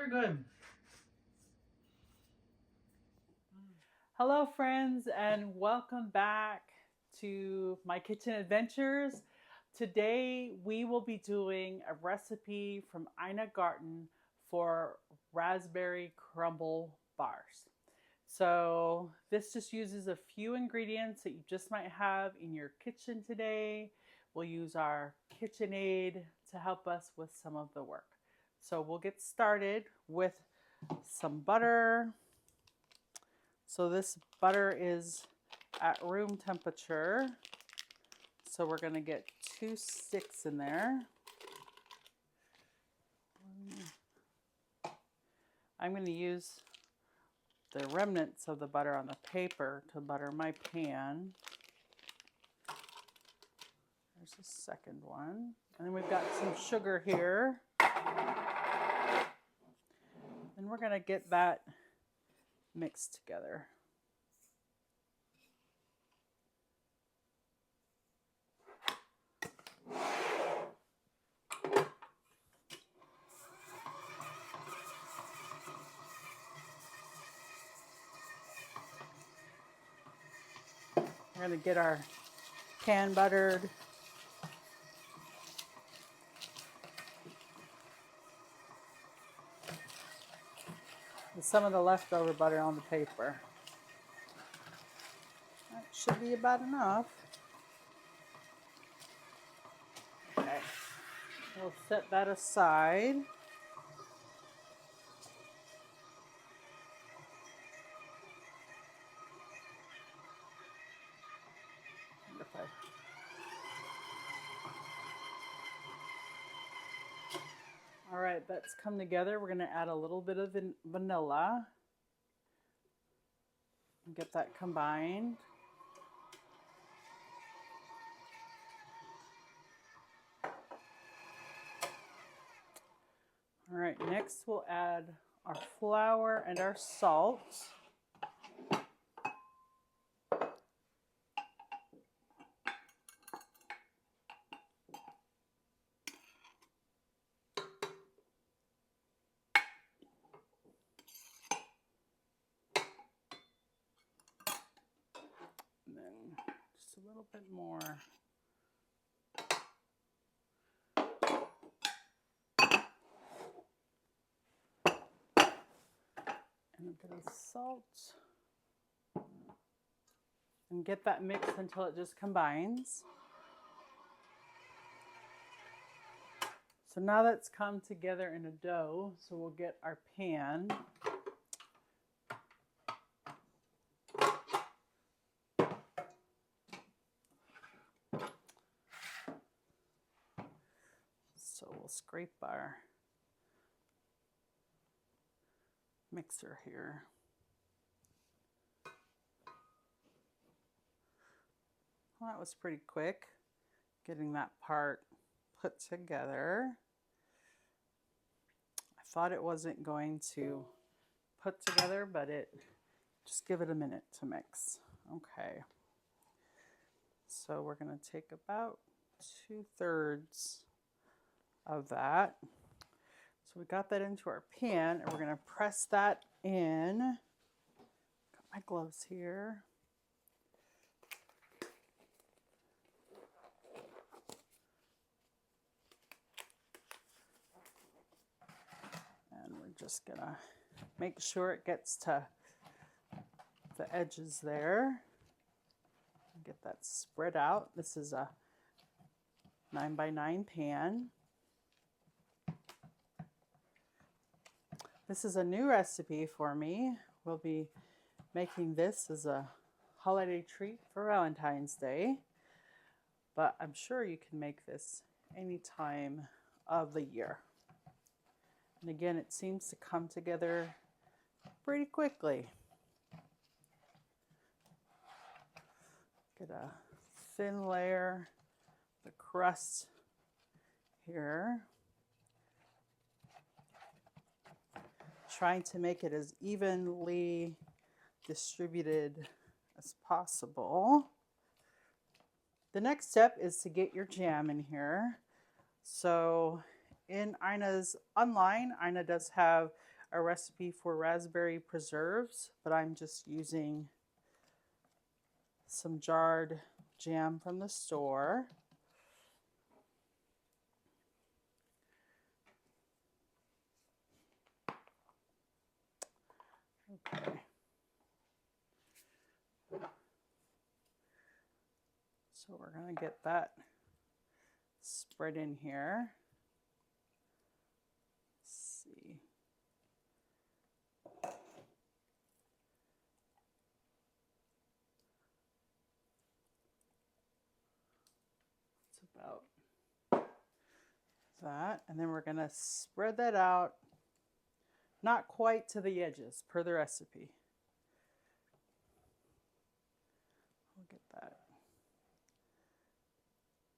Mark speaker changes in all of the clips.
Speaker 1: Very good.
Speaker 2: Hello, friends, and welcome back to my kitchen adventures. Today, we will be doing a recipe from Ina Garten for raspberry crumble bars. So, this just uses a few ingredients that you just might have in your kitchen today. We'll use our KitchenAid to help us with some of the work. So, we'll get started with some butter. So this butter is at room temperature. So we're going to get 2 sticks in there. I'm going to use the remnants of the butter on the paper to butter my pan. There's the second one. And then we've got some sugar here. And we're going to get that mixed together. We're going to get our pan buttered. With some of the leftover butter on the paper. That should be about enough. Okay, we'll set that aside. All right, that's come together. We're going to add a little bit of vanilla and get that combined. All right, next we'll add our flour and our salt. And then just a little bit more. And a bit of salt. And get that mixed until it just combines. So now that's come together in a dough, so we'll get our pan. So we'll scrape our mixer here. Well, that was pretty quick, getting that part put together. I thought it wasn't going to put together, but just give it a minute to mix. Okay. So we're going to take about 2/3 of that. So we got that into our pan, and we're going to press that in. Got my gloves here. And we're just going to make sure it gets to the edges there. Get that spread out. This is a 9x9 pan. This is a new recipe for me. We'll be making this as a holiday treat for Valentine's Day, but I'm sure you can make this any time of the year. And again, it seems to come together pretty quickly. Get a thin layer, the crust here. Trying to make it as evenly distributed as possible. The next step is to get your jam in here. So in Ina's online, Ina does have a recipe for raspberry preserves, but I'm just using some jarred jam from the store. Okay. So we're going to get that spread in here. Let's see. It's about that. And then we're going to spread that out, not quite to the edges per the recipe. We'll get that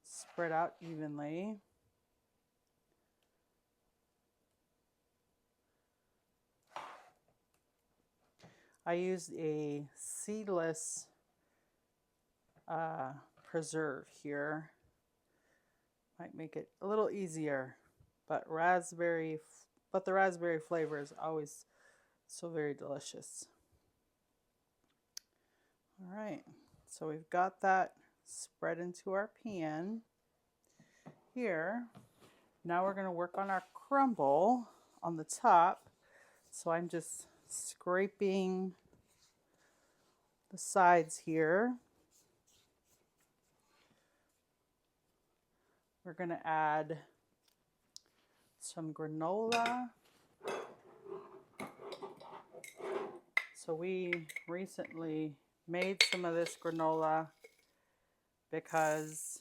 Speaker 2: spread out evenly. I used a seedless preserve here. Might make it a little easier, but the raspberry flavor is always so very delicious. All right, so we've got that spread into our pan here. Now we're going to work on our crumble on the top. So I'm just scraping the sides here. We're going to add some granola. So we recently made some of this granola because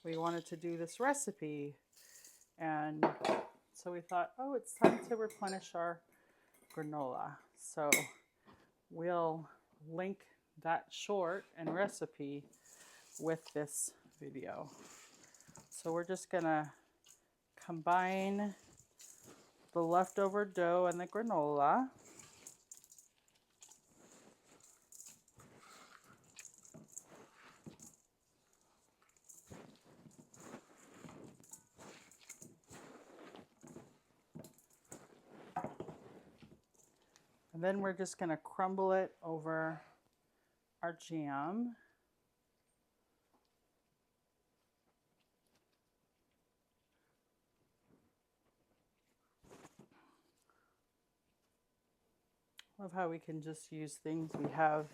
Speaker 2: we wanted to do this recipe. And so we thought, oh, it's time to replenish our granola. So we'll link that short and recipe with this video. So we're just gonna combine the leftover dough and the granola. And then we're just gonna crumble it over our jam. Love how we can just use things we have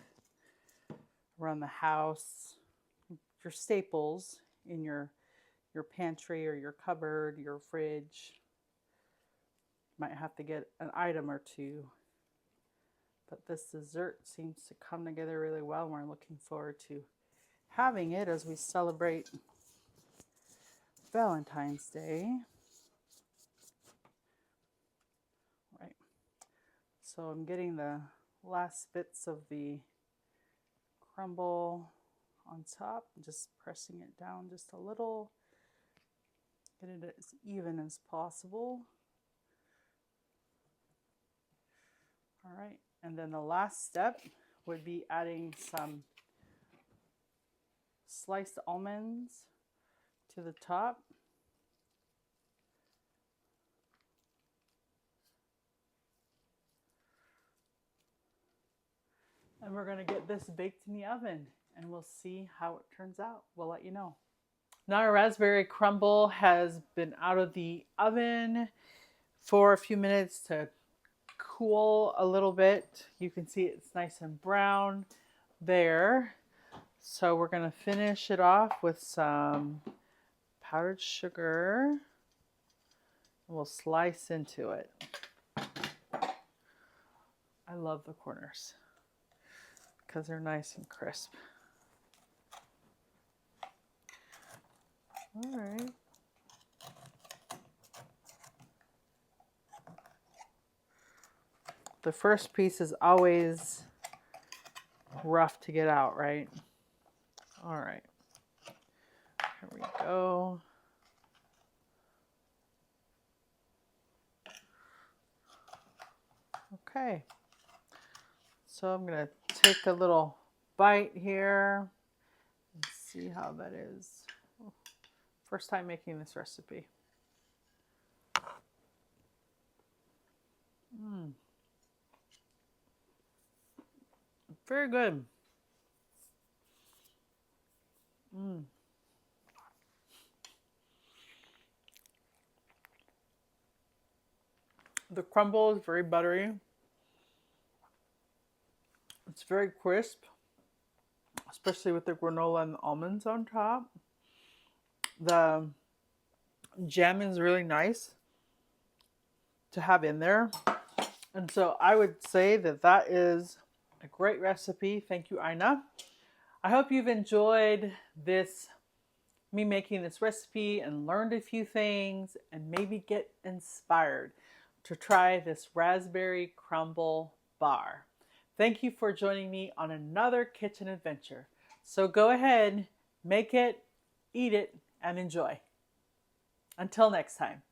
Speaker 2: around the house, your staples in your pantry or your cupboard, your fridge. Might have to get an item or two. But this dessert seems to come together really well, and we're looking forward to having it as we celebrate Valentine's Day. Right. So I'm getting the last bits of the crumble on top, just pressing it down just a little, get it as even as possible. All right, and then the last step would be adding some sliced almonds to the top. And we're going to get this baked in the oven, and we'll see how it turns out. We'll let you know. Now our raspberry crumble has been out of the oven for a few minutes to cool a little bit. You can see it's nice and brown there. So we're going to finish it off with some powdered sugar. We'll slice into it. I love the corners because they're nice and crisp. All right. The first piece is always rough to get out, right? All right. Here we go. Okay. So I'm going to take a little bite here and see how that is. First time making this recipe. Mm. Very good. Mm. The crumble is very buttery. It's very crisp, especially with the granola and the almonds on top. The jam is really nice to have in there. And so I would say that that is a great recipe. Thank you, Ina. I hope you've enjoyed this, me making this recipe and learned a few things and maybe get inspired to try this raspberry crumble bar. Thank you for joining me on another kitchen adventure. So go ahead, make it, eat it, and enjoy. Until next time.